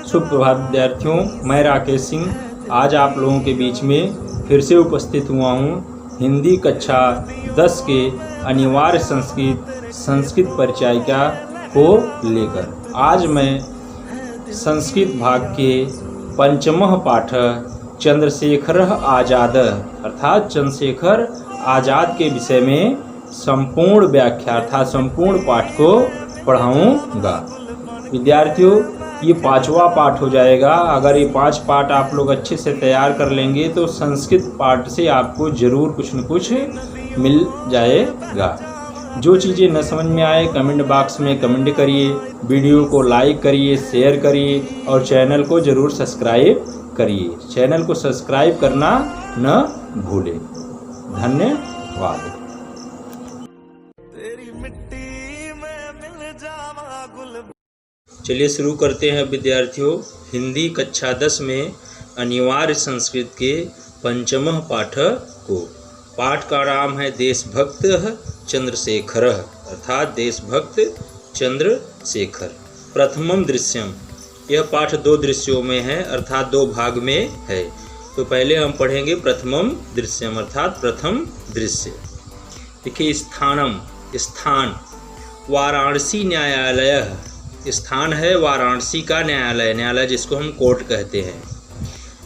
सुप्रभात विद्यार्थियों, मैं राकेश सिंह आज आप लोगों के बीच में फिर से उपस्थित हुआ हूँ हिंदी कक्षा 10 के अनिवार्य संस्कृत परिचायिका को लेकर। आज मैं संस्कृत भाग के पंचमः पाठ चंद्रशेखर आज़ाद अर्थात चंद्रशेखर आज़ाद के विषय में संपूर्ण व्याख्या अर्थात संपूर्ण पाठ को पढ़ाऊँगा। विद्यार्थियों, ये 5वां पाठ हो जाएगा। अगर ये 5 पाठ आप लोग अच्छे से तैयार कर लेंगे तो संस्कृत पाठ से आपको ज़रूर कुछ न कुछ मिल जाएगा। जो चीज़ें न समझ में आए कमेंट बॉक्स में कमेंट करिए, वीडियो को लाइक करिए, शेयर करिए और चैनल को ज़रूर सब्सक्राइब करिए। चैनल को सब्सक्राइब करना न भूलें। धन्यवाद। चलिए शुरू करते हैं विद्यार्थियों। हिंदी कक्षा 10 में अनिवार्य संस्कृत के पंचमः पाठ को। पाठ का नाम है देशभक्त चंद्रशेखर अर्थात देशभक्त चंद्रशेखर। प्रथमम दृश्यम, यह पाठ 2 दृश्यों में है अर्थात 2 भाग में है। तो पहले हम पढ़ेंगे प्रथमम दृश्यम अर्थात प्रथम दृश्य। देखिए स्थानम, स्थान वाराणसी न्यायालय, स्थान है वाराणसी का न्यायालय, न्यायालय जिसको हम कोर्ट कहते हैं।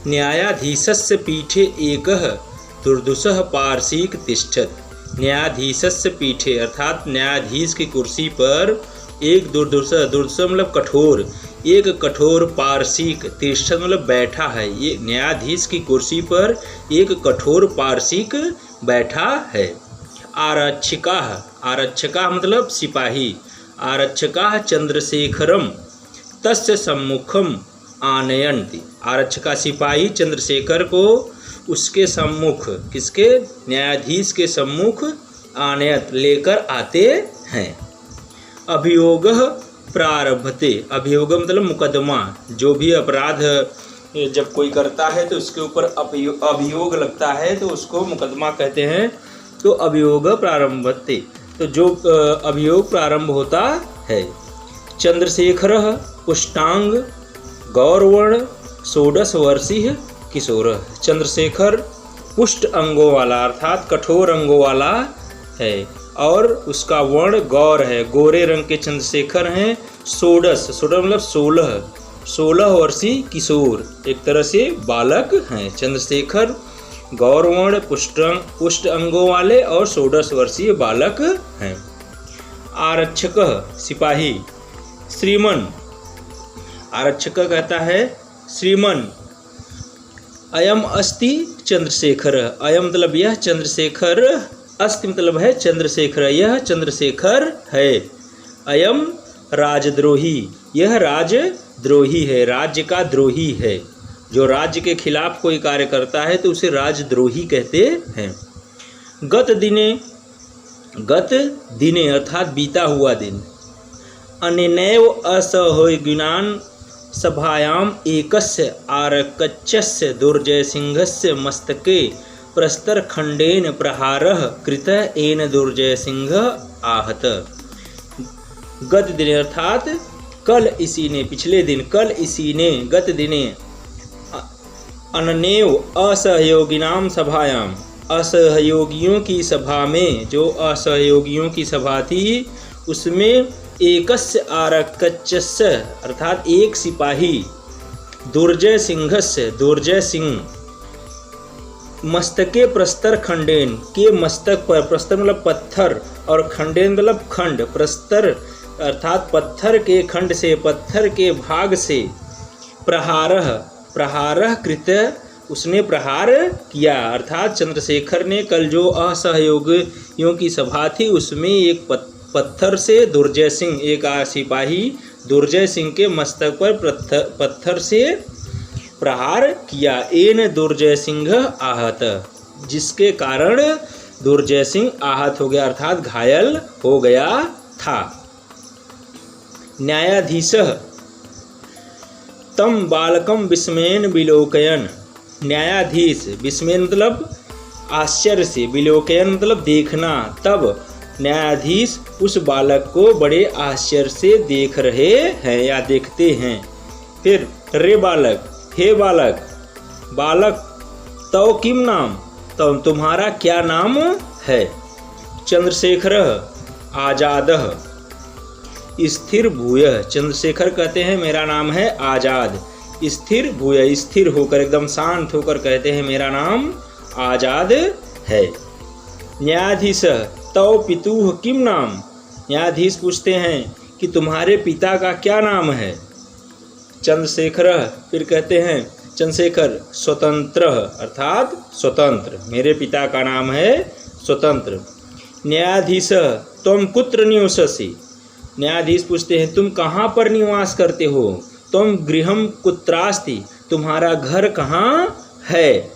न्यायाधीशस्य पीठे एकः दुर्दुषः पार्षिक तिष्ठत, न्यायाधीशस्य पीठे अर्थात न्यायाधीश की कुर्सी पर एक दुर्दुषः, दुर्दुषः मतलब कठोर, एक कठोर पार्षिक तिष्ठत मतलब बैठा है। ये न्यायाधीश की कुर्सी पर एक कठोर पार्षिक बैठा है। आरक्षिका, आरक्षका मतलब सिपाही, आरक्षका चंद्रशेखरम तस्य सम्मुखम आनयन्ति, आरक्षका सिपाही चंद्रशेखर को उसके सम्मुख, किसके, न्यायाधीश के सम्मुख आनयत लेकर आते हैं। अभियोग प्रारभते, अभियोग मतलब मुकदमा, जो भी अपराध जब कोई करता है तो उसके ऊपर अभियोग लगता है तो उसको मुकदमा कहते हैं। तो अभियोग प्रारंभते, तो जो अभियोग प्रारंभ होता है। चंद्रशेखर पुष्टांग गौरवर्ण 16 वर्षीय किशोर, चंद्रशेखर पुष्ट अंगों वाला अर्थात कठोर अंगों वाला है और उसका वर्ण गौर है, गोरे रंग के चंद्रशेखर हैं। 16 मतलब 16 वर्षीय किशोर, एक तरह से बालक हैं। चंद्रशेखर गौरवर्ण पुष्ट अंगों वाले और 16 वर्षीय बालक हैं। आरक्षक सिपाही, श्रीमन, आरक्षक कहता है श्रीमन अयम अस्ति चंद्रशेखर, अयम मतलब यह चंद्रशेखर, अस्ति मतलब है चंद्रशेखर, यह चंद्रशेखर है। अयम राजद्रोही, यह राजद्रोही है, राज्य का द्रोही है। जो राज्य के खिलाफ कोई कार्य करता है तो उसे राजद्रोही कहते हैं। गत दिने अर्थात बीता हुआ दिन। अनेनैव असहयोगिनां सभायाम एकस्य आरक्षस्य दुर्जयसिंहस्य मस्तके प्रस्तरखंडेन प्रहारः कृतः येन दुर्जयसिंहः आहत। गत दिन अर्थात कल इसी ने, पिछले दिन, कल इसी ने, गत दिने अननेव असहयोगिनाम सभायाम, असहयोगियों की सभा में, जो असहयोगियों की सभा थी उसमें एकस्य आरक्षस्य अर्थात एक सिपाही, दुर्जय सिंहस्य दुर्जय सिंह, मस्तके प्रस्तर खंडेन के मस्तक पर, प्रस्तर मतलब पत्थर और खंडेन मतलब खंड, प्रस्तर अर्थात पत्थर के खंड से, पत्थर के भाग से, प्रहारः कृत उसने प्रहार किया अर्थात चंद्रशेखर ने कल जो असहयोगियों की सभा थी उसमें एक पत्थर से दुर्जय सिंह, एक सिपाही दुर्जय सिंह के मस्तक पर पत्थर से प्रहार किया। एन दुर्जय सिंह आहत, जिसके कारण दुर्जय सिंह आहत हो गया अर्थात घायल हो गया था। न्यायाधीशः तम बालकम विस्मयेन विलोकयन, न्यायाधीश विस्मयेन मतलब आश्चर्य से, विलोकयन मतलब देखना, तब न्यायाधीश उस बालक को बड़े आश्चर्य से देख रहे हैं या देखते हैं। फिर रे बालक, हे बालक, बालक तव किम नाम, तो तुम्हारा क्या नाम है। चंद्रशेखर आजादः स्थिर भूयः, चंद्रशेखर कहते हैं मेरा नाम है आजाद। स्थिर भूयः, स्थिर होकर एकदम शांत होकर कहते हैं मेरा नाम आजाद है। न्यायाधीश तव पितुः किम नाम, न्यायाधीश पूछते हैं कि तुम्हारे पिता का क्या नाम है। चंद्रशेखर फिर कहते हैं चंद्रशेखर स्वतंत्र अर्थात स्वतंत्र, मेरे पिता का नाम है स्वतंत्र। न्यायाधीश तुम कुत्र निवससि, न्यायाधीश पूछते हैं तुम कहाँ पर निवास करते हो। तुम गृहम कुत्रास्ति, तुम्हारा घर कहाँ है।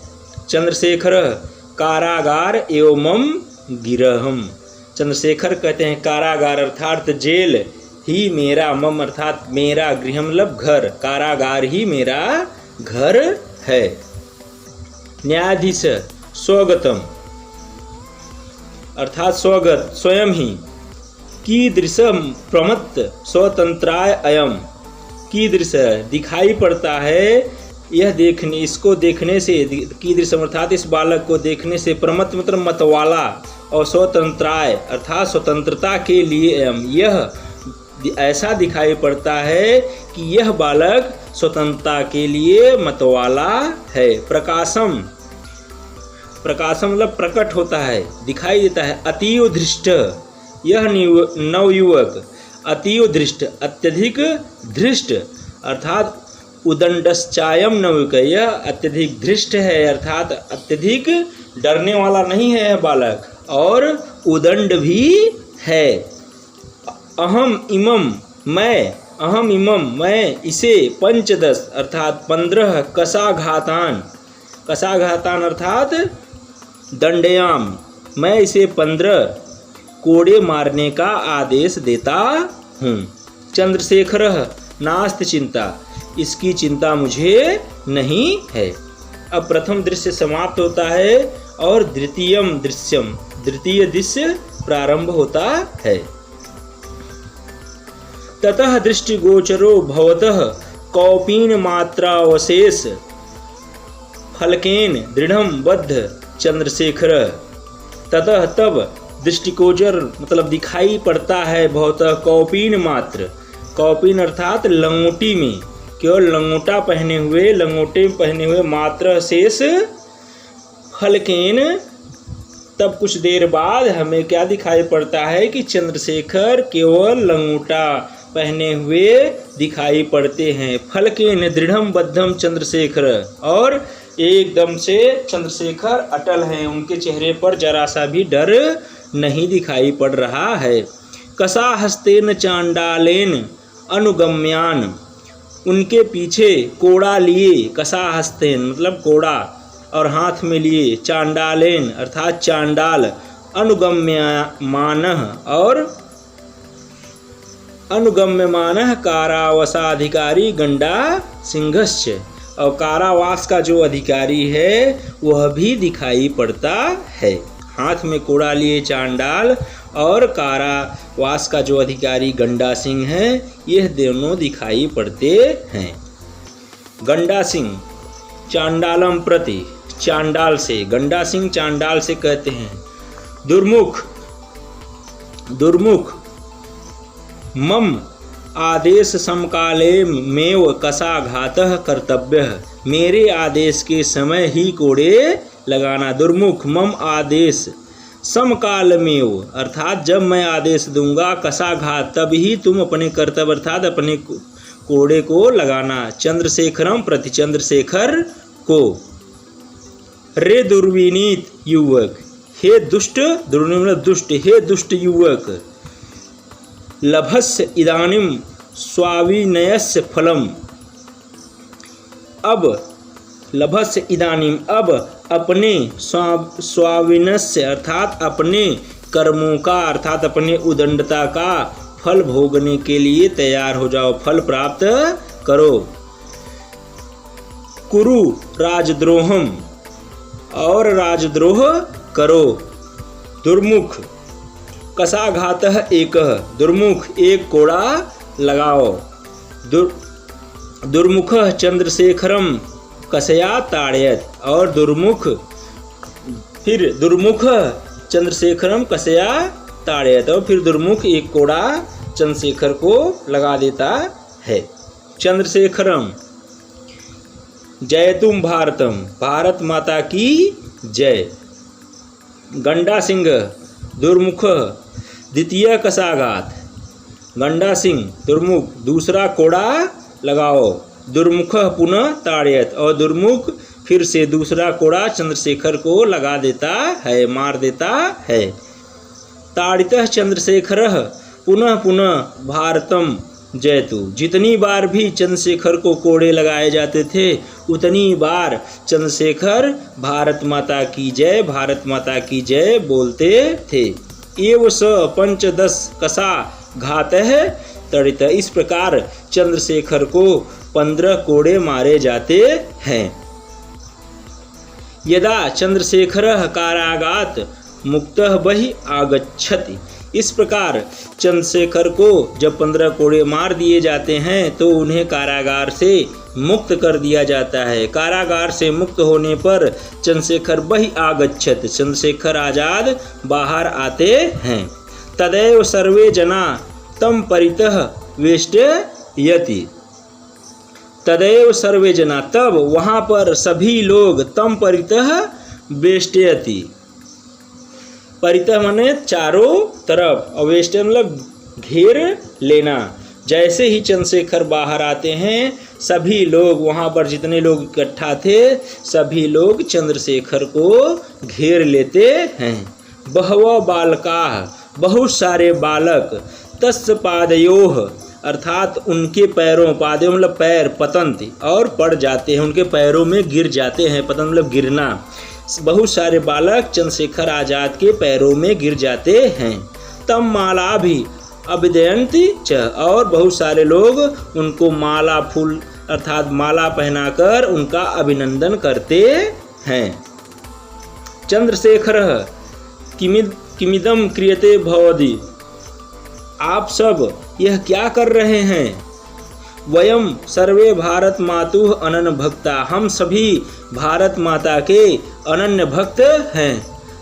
चंद्रशेखर कारागार एवं मम गिरहम, चंद्रशेखर कहते हैं कारागार अर्थात जेल ही मेरा, मम अर्थात मेरा, गृह मतलब घर, कारागार ही मेरा घर है। न्यायाधीश स्वगतम अर्थात स्वगत स्वयं ही। कीदृशम प्रमत्त स्वतंत्राय अयम, कीदृश दिखाई पड़ता है यह देखने, इसको देखने से, कीदृशम अर्थात इस बालक को देखने से, प्रमत्त मतलब मतवाला, और स्वतंत्राय अर्थात स्वतंत्रता के लिए अयम, यह ऐसा दिखाई पड़ता है कि यह बालक स्वतंत्रता के लिए मतवाला है। प्रकाशम, प्रकाशम मतलब प्रकट होता है, दिखाई देता है। अतीव धृष्ट, यह नवयुवक अतीव धृष्ट अत्यधिक धृष्ट अर्थात उदंडश्चायम नवयुवक, यह अत्यधिक धृष्ट है अर्थात अत्यधिक डरने वाला नहीं है बालक, और उदंड भी है। अहम इमम मैं, अहम इमम मैं इसे 15 अर्थात 15 कसाघातान, कसाघातान अर्थात दंडयाम, मैं इसे 15 कोड़े मारने का आदेश देता हूँ। चंद्रशेखर नास्त चिंता, इसकी चिंता मुझे नहीं है। अब प्रथम दृश्य समाप्त होता है और द्वितीयम दृश्यम, द्वितीय दृश्य प्रारंभ होता है। ततः दृष्टिगोचरो भवतः कौपीन मात्रावशेष फलकेन दृढ़ं बद्ध चंद्रशेखर, ततः तब दृष्टिगोचर मतलब दिखाई पड़ता है, भवतः कौपीन मात्र, कौपीन अर्थात लंगोटी में, केवल लंगोटा पहने हुए, लंगोटे पहने हुए, मात्र शेष फलकेन, तब कुछ देर बाद हमें क्या दिखाई पड़ता है कि चंद्रशेखर केवल लंगोटा पहने हुए दिखाई पड़ते हैं। फलकेन दृढ़म बद्धम चंद्रशेखर, और एकदम से चंद्रशेखर अटल हैं, उनके चेहरे पर जरा सा भी डर नहीं दिखाई पड़ रहा है। कसा हस्तेन चांडालेन अनुगम्यान, उनके पीछे कोड़ा लिए, कसा हस्तेन मतलब कोड़ा और हाथ में लिए, चांडालेन अर्थात चांडाल, अनुगम्यमानः और अनुगम्यमानः कारावासाधिकारी गंडा सिंहश्च, और कारावास का जो अधिकारी है वह भी दिखाई पड़ता है। हाथ में कोड़ा लिए चांडाल और कारावास का जो अधिकारी गंडा सिंह है, यह दोनों दिखाई पड़ते हैं। गंडा सिंह चांडालम प्रति, चांडाल से, गंडा सिंह चांडाल से कहते हैं दुर्मुख, दुर्मुख मम आदेश समकाले मेव कसाघातः कर्तव्यः, मेरे आदेश के समय ही कोड़े लगाना। दुर्मुख मम आदेश समकाल मेव अर्थात जब मैं आदेश दूंगा, कसाघात तब ही तुम अपने कर्तव्य अर्थात अपने कोड़े को लगाना। चंद्रशेखरम प्रति, चंद्रशेखर को। रे दुर्विनीत युवक, हे दुष्ट, दुर्विनीत दुष्ट, हे दुष्ट युवक, लभस्य इदानीम स्वाविनयस्य फलम, अब लभस्य इदानीम अब अपने स्वाविनस्य अर्थात अपने कर्मों का अर्थात अपने उदंडता का फल भोगने के लिए तैयार हो जाओ, फल प्राप्त करो। कुरु राजद्रोहम, और राजद्रोह करो। दुर्मुख कसाघातः एकः, दुर्मुख एक कोड़ा लगाओ। दुर्मुखः चंद्रशेखरम कसया ताड़यत, और दुर्मुख चंद्रशेखरम कसया ताड़यत, और फिर दुर्मुख एक कोड़ा चंद्रशेखर को लगा देता है। चंद्रशेखरम जयतुम भारतम, भारत माता की जय। गंडा सिंह दुर्मुख द्वितीय कसाघात, गंडा सिंह दुर्मुख दूसरा कोड़ा लगाओ। दुर्मुख पुनः ताड़यत, और दुर्मुख फिर से दूसरा कोड़ा चंद्रशेखर को लगा देता है, मार देता है। ताड़ितः चंद्रशेखरः पुनः पुनः भारतम जयतु, जितनी बार भी चंद्रशेखर को कोड़े लगाए जाते थे उतनी बार चंद्रशेखर भारत माता की जय, भारत माता की जय बोलते थे। एव स पंचदश कसा घातः तड़ित, इस प्रकार चंद्रशेखर को 15 कोड़े मारे जाते हैं। यदा चंद्रशेखरः कारागात मुक्तः बहि आगच्छति, इस प्रकार चंद्रशेखर को जब 15 कोड़े मार दिए जाते हैं तो उन्हें कारागार से मुक्त कर दिया जाता है। कारागार से मुक्त होने पर चंद्रशेखर बहि आगच्छत, चंद्रशेखर आजाद बाहर आते हैं। तदैव सर्वे जना तम परितः वेष्टयति, तदैव सर्वे जना, तब वहाँ पर सभी लोग तम परितः वेष्टयति, परितः माने चारों तरफ, और वेष्टन मतलब घेर लेना। जैसे ही चंद्रशेखर बाहर आते हैं सभी लोग, वहाँ पर जितने लोग इकट्ठा थे सभी लोग चंद्रशेखर को घेर लेते हैं। बहवो बालकाः, बहुत सारे बालक, तस्य पादयोः, अर्थात उनके पैरों, पादयों मतलब पैर, पतंति, और पड़ जाते हैं, उनके पैरों में गिर जाते हैं, पतंत मतलब गिरना। बहुत सारे बालक चंद्रशेखर आजाद के पैरों में गिर जाते हैं। तम माला भी अभिदयंती च, और बहुत सारे लोग उनको माला, फूल अर्थात माला पहनाकर उनका अभिनंदन करते हैं। चंद्रशेखर किमिदम क्रियते भवति, आप सब यह क्या कर रहे हैं। वयम सर्वे भारत मातुः अनन्य भक्ता, हम सभी भारत माता के अनन्य भक्त हैं।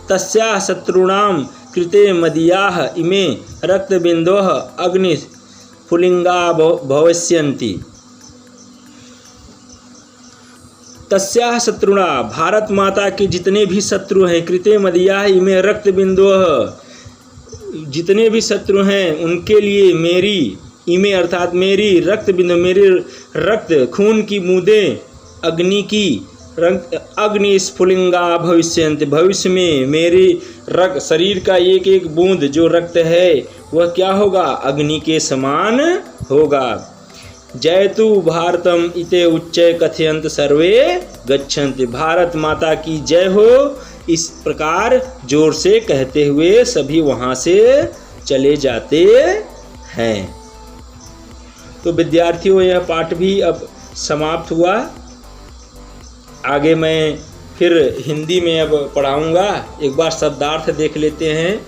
तस्याः शत्रूणां कृते मदीयाः इमे रक्तबिन्दवः अग्निस्फुलिंगा भविष्यन्ति। तस्याः शत्रुणा, भारत माता के जितने भी शत्रु हैं, कृते मदीयाः इमे रक्तबिन्दवः, जितने भी शत्रु हैं उनके लिए मेरी, इमे अर्थात मेरी, रक्त बिंदु मेरी रक्त खून की बूंदें, अग्नि की अग्नि स्फुलिंगा भविष्यन्ति, भविष्य में मेरी रक्त शरीर का एक एक बूंद जो रक्त है वह क्या होगा, अग्नि के समान होगा। जयतु भारतम इते उच्चै कथयन्त सर्वे गच्छन्ति, भारत माता की जय हो, इस प्रकार जोर से कहते हुए सभी वहाँ से चले जाते हैं। तो विद्यार्थियों यह पाठ भी अब समाप्त हुआ। आगे मैं फिर हिंदी में अब पढ़ाऊँगा। एक बार शब्दार्थ देख लेते हैं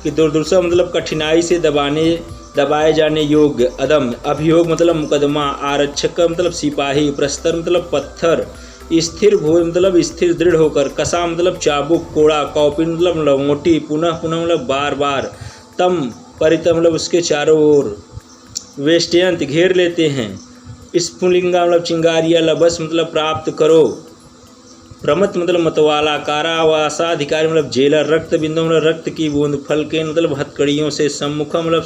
कि दुर्दशा मतलब कठिनाई से दबाए जाने योग्य, अदम, अभियोग मतलब मुकदमा, आरक्षक मतलब सिपाही, प्रस्तर मतलब पत्थर, स्थिर भोज मतलब स्थिर दृढ़ होकर, कसा मतलब चाबुक, कोड़ा, कौपिन मतलब लंगोटी, पुनः पुनः मतलब बार बार, तम परित मतलब उसके चारों ओर, वेष्टयंत घेर लेते हैं, स्फुलिंगा मतलब चिंगारिया, लबस मतलब प्राप्त करो, प्रमत मतलब मतवाला, कारावासाधिकारी मतलब जेलर, रक्त बिंदु मतलब रक्त की बूंद, फलकेन मतलब हथकड़ियों से, सम्मुख मतलब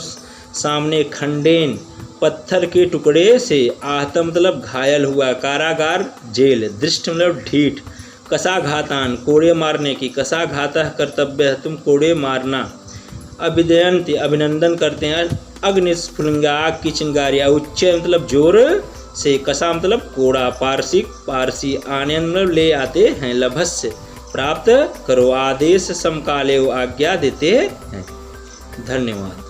सामने, खंडेन पत्थर के टुकड़े से, आहत मतलब घायल हुआ, कारागार जेल, दृष्ट मतलब ढीठ, कसाघातान कोड़े मारने की, कसाघातः कर्तव्य तुम कोड़े मारना, अभिदयंत अभिनंदन करते हैं, अग्निस्फुलिंगा आग की चिंगारियाँ, उच्च मतलब जोर से, कसा मतलब कोड़ा, पारसिक पारसी, आनयन मतलब ले आते हैं, लभस्य प्राप्त करो, आदेश समकाले आज्ञा देते हैं। धन्यवाद।